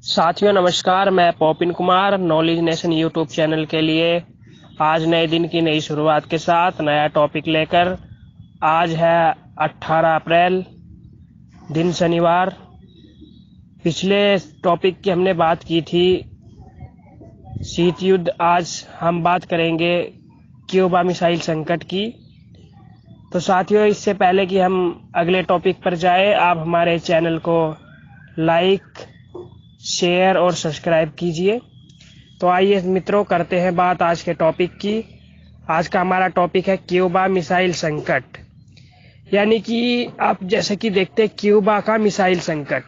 साथियों नमस्कार। मैं poppin Kumar knowledge nation YouTube channel के लिए आज नए दिन की नई शुरुआत के साथ नया टॉपिक लेकर आज है 18 अप्रैल, दिन शनिवार। पिछले टॉपिक की हमने बात की थी शीत युद्ध। आज हम बात करेंगे क्यूबा मिसाइल संकट की। तो साथियों, इससे पहले कि हम अगले टॉपिक पर जाएं, आप हमारे चैनल को लाइक, शेयर और सब्सक्राइब कीजिए। तो आइए मित्रों, करते हैं बात आज के टॉपिक की। आज का हमारा टॉपिक है क्यूबा मिसाइल संकट। यानी कि आप जैसे कि देखते हैं क्यूबा का मिसाइल संकट,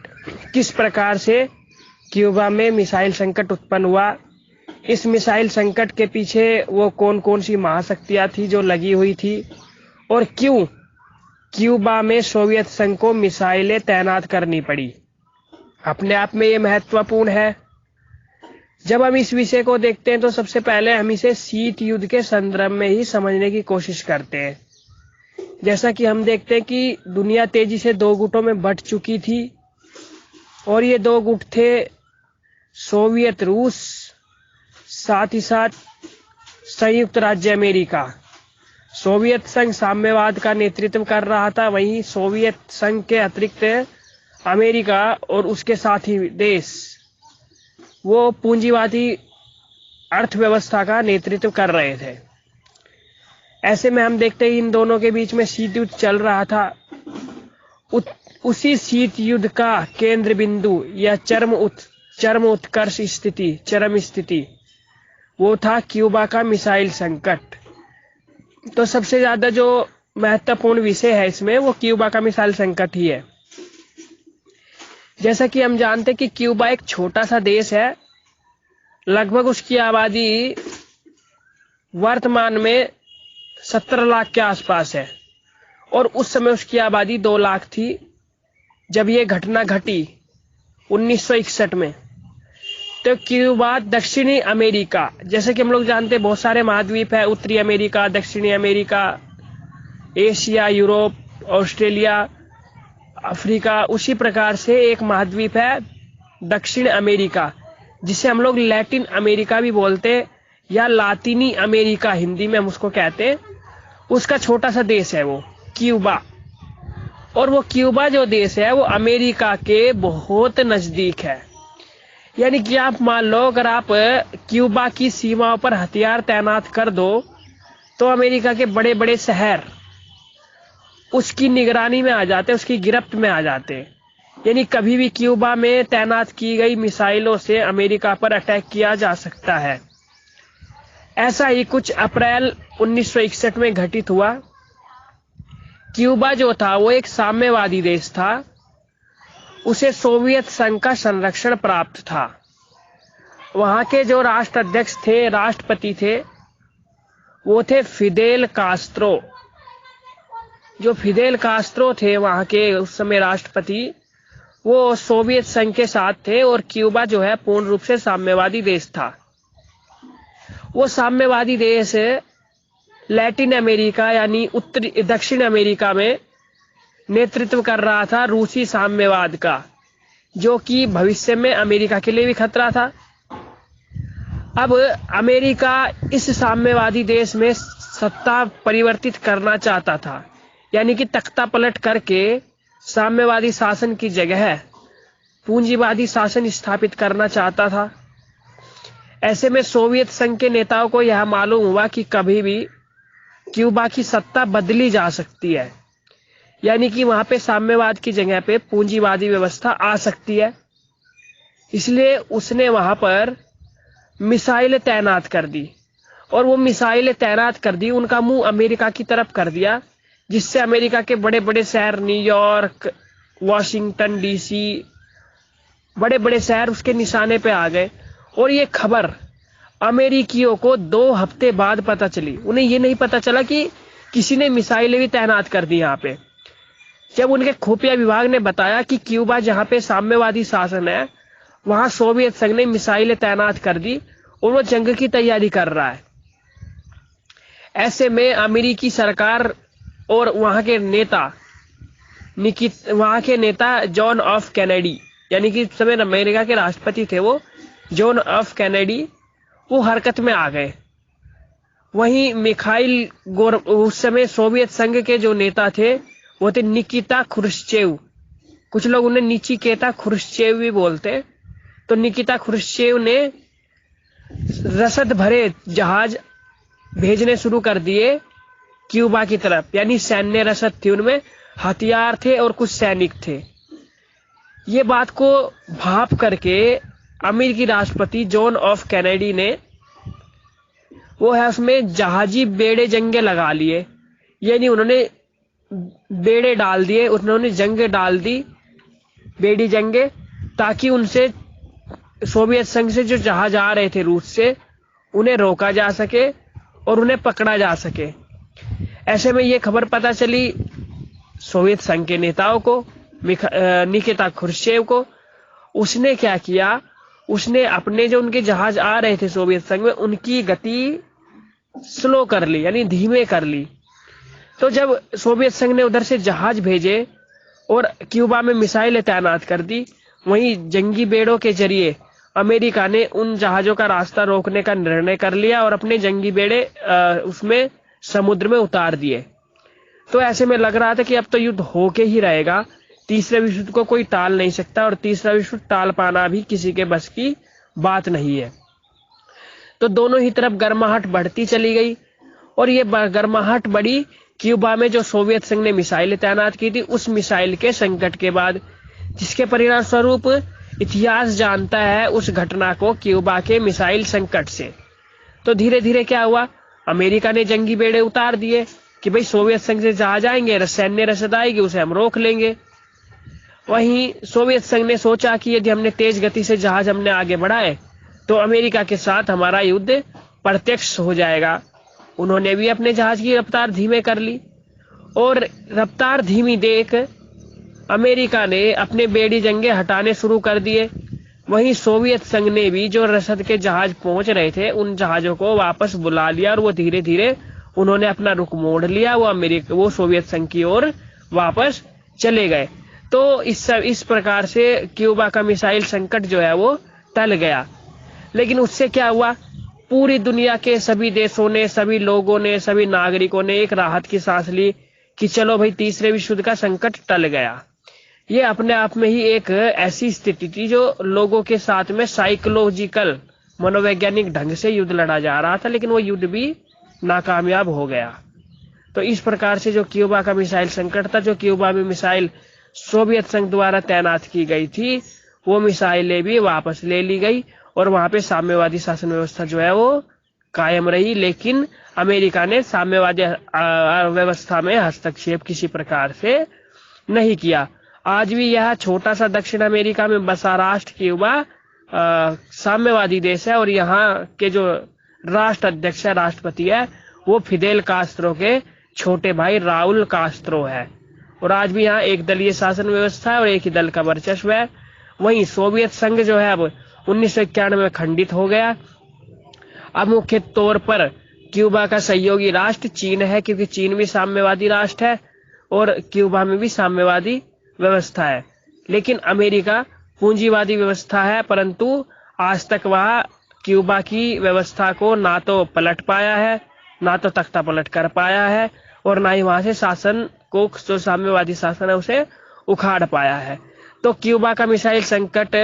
किस प्रकार से क्यूबा में मिसाइल संकट उत्पन्न हुआ। इस मिसाइल संकट के पीछे वो कौन कौन सी महाशक्तियां थी जो लगी हुई थी, और क्यों क्यूबा में सोवियत संघ को मिसाइलें तैनात करनी पड़ी। अपने आप में ये महत्वपूर्ण है। जब हम इस विषय को देखते हैं तो सबसे पहले हम इसे शीत युद्ध के संदर्भ में ही समझने की कोशिश करते हैं। जैसा कि हम देखते हैं कि दुनिया तेजी से दो गुटों में बंट चुकी थी, और ये दो गुट थे सोवियत रूस, साथ ही साथ संयुक्त राज्य अमेरिका। सोवियत संघ साम्यवाद का नेतृत्व कर रहा था, वहीं सोवियत संघ के अतिरिक्त अमेरिका और उसके साथी देश वो पूंजीवादी अर्थव्यवस्था का नेतृत्व कर रहे थे। ऐसे में हम देखते हैं इन दोनों के बीच में शीत युद्ध चल रहा था। उसी शीत युद्ध का केंद्र बिंदु या चरम उत्कर्ष स्थिति, चरम स्थिति वो था क्यूबा का मिसाइल संकट। तो सबसे ज्यादा जो महत्वपूर्ण विषय है इसमें वो क्यूबा का मिसाइल संकट ही है। जैसा कि हम जानते हैं कि क्यूबा एक छोटा सा देश है। लगभग उसकी आबादी वर्तमान में 17 लाख के आसपास है, और उस समय उसकी आबादी 2 लाख थी जब ये घटना घटी 1961 में। तो क्यूबा दक्षिणी अमेरिका, जैसे कि हम लोग जानते हैं बहुत सारे महाद्वीप है, उत्तरी अमेरिका, दक्षिणी America, Asia, Europe, Australia, Africa. उसी प्रकार से एक महाद्वीप है दक्षिण अमेरिका, जिसे हम लोग लैटिन अमेरिका भी बोलते हैं, या लातीनी अमेरिका हिंदी में हम उसको कहते हैं। उसका छोटा सा देश है वो क्यूबा। और वो क्यूबा जो देश है वो अमेरिका के बहुत नजदीक है। यानी कि आप मान लो, अगर आप क्यूबा की सीमाओं पर हथियार तैनात कर दो तो अमेरिका के बड़े बड़े शहर उसकी निगरानी में आ जाते, उसकी गिरफ्त में आ जाते। यानी कभी भी क्यूबा में तैनात की गई मिसाइलों से अमेरिका पर अटैक किया जा सकता है। ऐसा ही कुछ अप्रैल 1961 में घटित हुआ। क्यूबा जो था वो एक साम्यवादी देश था, उसे सोवियत संघ का संरक्षण प्राप्त था। वहां के जो राष्ट्राध्यक्ष थे, राष्ट्रपति थे, वो थे फिदेल कास्त्रो। जो फिदेल कास्त्रो थे वहां के उस समय राष्ट्रपति, वो सोवियत संघ के साथ थे, और क्यूबा जो है पूर्ण रूप से साम्यवादी देश था। वो साम्यवादी देश लैटिन अमेरिका यानी उत्तरी दक्षिण अमेरिका में नेतृत्व कर रहा था रूसी साम्यवाद का, जो कि भविष्य में अमेरिका के लिए भी खतरा था। अब अमेरिका इस साम्यवादी देश में सत्ता परिवर्तित करना चाहता था, यानी कि तख्ता पलट करके साम्यवादी शासन की जगह पूंजीवादी शासन स्थापित करना चाहता था। ऐसे में सोवियत संघ के नेताओं को यह मालूम हुआ कि कभी भी क्यूबा की सत्ता बदली जा सकती है, यानी कि वहां पे साम्यवाद की जगह पे पूंजीवादी व्यवस्था आ सकती है। इसलिए उसने वहां पर मिसाइलें तैनात कर दी, और वो मिसाइलें तैनात कर दी, उनका मुंह अमेरिका की तरफ कर दिया, जिससे अमेरिका के बड़े बड़े शहर न्यूयॉर्क, वॉशिंगटन डीसी, बड़े बड़े शहर उसके निशाने पे आ गए। और ये खबर अमेरिकियों को 2 हफ्ते बाद पता चली। उन्हें ये नहीं पता चला कि किसी ने मिसाइलें भी तैनात कर दी यहाँ पे। जब उनके खुफिया विभाग ने बताया कि क्यूबा जहाँ पे साम्यवादी शासन है वहां सोवियत संघ ने मिसाइलें तैनात कर दी और वो जंग की तैयारी कर रहा है। ऐसे में अमेरिकी सरकार और वहां के नेता जॉन एफ कैनेडी, यानी कि उस समय अमेरिका के राष्ट्रपति थे वो जॉन एफ कैनेडी, वो हरकत में आ गए। वहीं मिखाइल उस समय सोवियत संघ के जो नेता थे वो थे निकिता क्रुश्चेव, कुछ लोग उन्हें निचिकेता क्रुश्चेव भी बोलते। तो निकिता क्रुश्चेव ने रसद भरे जहाज भेजने शुरू कर दिए क्यूबा की तरफ, यानी सैन्य रसद थी, उनमें हथियार थे और कुछ सैनिक थे। ये बात को भाप करके अमेरिकी राष्ट्रपति जॉन एफ कैनेडी ने वो है उसमें जहाजी बेड़े जंगे लगा लिए, यानी उन्होंने बेड़े डाल दिए, उन्होंने जंगे डाल दी, बेड़ी जंगे, ताकि उनसे सोवियत संघ से जो जहाज आ रहे थे रूस से उन्हें रोका जा सके और उन्हें पकड़ा जा सके। ऐसे में ये खबर पता चली सोवियत संघ के नेताओं को, निकिता क्रुश्चेव को। उसने क्या किया, उसने अपने जो उनके जहाज आ रहे थे सोवियत संघ में उनकी गति स्लो कर ली, यानी धीमे कर ली। तो जब सोवियत संघ ने उधर से जहाज भेजे और क्यूबा में मिसाइलें तैनात कर दी, वहीं जंगी बेड़ों के जरिए अमेरिका ने उन जहाजों का रास्ता रोकने का निर्णय कर लिया और अपने जंगी बेड़े उसमें समुद्र में उतार दिए। तो ऐसे में लग रहा था कि अब तो युद्ध होके ही रहेगा, तीसरे विश्व युद्ध को कोई टाल नहीं सकता और तीसरा विश्व युद्ध टाल पाना भी किसी के बस की बात नहीं है। तो दोनों ही तरफ गर्माहट बढ़ती चली गई और ये गर्माहट बढ़ी क्यूबा में जो सोवियत संघ ने मिसाइलें तैनात की थी उस मिसाइल के संकट के बाद, जिसके परिणाम स्वरूप इतिहास जानता है उस घटना को क्यूबा के मिसाइल संकट से। तो धीरे धीरे क्या हुआ, अमेरिका ने जंगी बेड़े उतार दिए कि भाई सोवियत संघ से जहाज आएंगे, सैन्य रसद आएगी, उसे हम रोक लेंगे। वहीं सोवियत संघ ने सोचा कि यदि हमने तेज गति से जहाज हमने आगे बढ़ाए तो अमेरिका के साथ हमारा युद्ध प्रत्यक्ष हो जाएगा। उन्होंने भी अपने जहाज की रफ्तार धीमे कर ली और रफ्तार धीमी देख अमेरिका ने अपने बेड़ी जंगे हटाने शुरू कर दिए। वहीं सोवियत संघ ने भी जो रसद के जहाज पहुंच रहे थे उन जहाजों को वापस बुला लिया और वो धीरे धीरे उन्होंने अपना रुख मोड़ लिया, वो सोवियत संघ की ओर वापस चले गए। तो इस प्रकार से क्यूबा का मिसाइल संकट जो है वो टल गया। लेकिन उससे क्या हुआ, पूरी दुनिया के सभी देशों ने, सभी लोगों ने, सभी नागरिकों ने एक राहत की सांस ली कि चलो भाई तीसरे विश्व युद्ध का संकट टल गया। ये अपने आप में ही एक ऐसी स्थिति थी जो लोगों के साथ में साइकोलॉजिकल मनोवैज्ञानिक ढंग से युद्ध लड़ा जा रहा था, लेकिन वो युद्ध भी नाकामयाब हो गया। तो इस प्रकार से जो क्यूबा का मिसाइल संकट था, जो क्यूबा में मिसाइल सोवियत संघ द्वारा तैनात की गई थी वो मिसाइलें भी वापस ले ली गई और वहां पे साम्यवादी शासन व्यवस्था जो है वो कायम रही। लेकिन अमेरिका ने साम्यवादी व्यवस्था में हस्तक्षेप किसी प्रकार से नहीं किया। आज भी यह छोटा सा दक्षिण अमेरिका में बसा राष्ट्र क्यूबा साम्यवादी देश है और यहाँ के जो राष्ट्र अध्यक्ष है, राष्ट्रपति है, वो फिदेल कास्त्रो के छोटे भाई राउल कास्त्रो है। और आज भी यहाँ एक दलीय शासन व्यवस्था है और एक ही दल का वर्चस्व है। वहीं सोवियत संघ जो है अब 1991 में खंडित हो गया। अब मुख्य तौर पर क्यूबा का सहयोगी राष्ट्र चीन है, क्योंकि चीन भी साम्यवादी राष्ट्र है और क्यूबा में भी साम्यवादी व्यवस्था है। लेकिन अमेरिका पूंजीवादी व्यवस्था है, परंतु आज तक वह क्यूबा की व्यवस्था को ना तो पलट पाया है, ना तो तख्ता पलट कर पाया है और ना ही वहां से शासन को, जो साम्यवादी शासन है, उसे उखाड़ पाया है। तो क्यूबा का मिसाइल संकट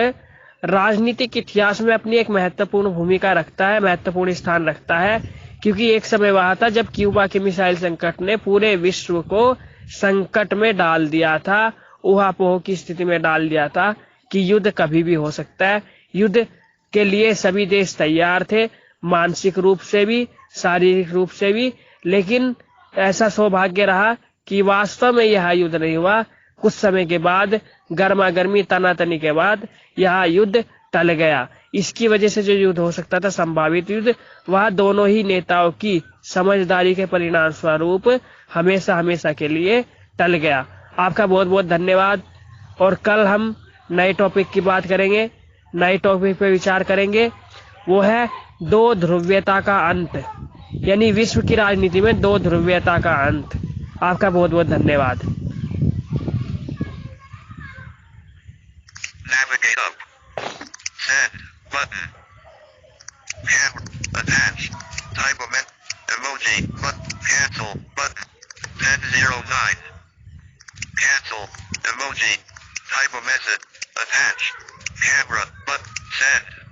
राजनीतिक इतिहास में अपनी एक महत्वपूर्ण भूमिका रखता है, महत्वपूर्ण स्थान रखता है, क्योंकि एक समय वहां था जब क्यूबा के मिसाइल संकट ने पूरे विश्व को संकट में डाल दिया था, ऊहापोह की स्थिति में डाल दिया था कि युद्ध कभी भी हो सकता है। युद्ध के लिए सभी देश तैयार थे, मानसिक रूप से भी, शारीरिक रूप से भी। लेकिन ऐसा सौभाग्य रहा कि वास्तव में यह युद्ध नहीं हुआ। कुछ समय के बाद, गर्मा गर्मी तनातनी के बाद यह युद्ध टल गया। इसकी वजह से जो युद्ध हो सकता था, संभावित युद्ध, वह दोनों ही नेताओं की समझदारी के परिणाम स्वरूप हमेशा हमेशा के लिए टल गया। आपका बहुत बहुत धन्यवाद। और कल हम नए टॉपिक की बात करेंगे, नए टॉपिक पे विचार करेंगे, वो है दो ध्रुवीयता का अंत, यानी विश्व की राजनीति में दो ध्रुवीयता का अंत। आपका बहुत बहुत धन्यवाद। Get up. Send. Button. Camera. Attach. Type of emoji. Button. Cancel. Button. 1009. Cancel. Emoji. Type of message. Attach. Camera. Button. Send.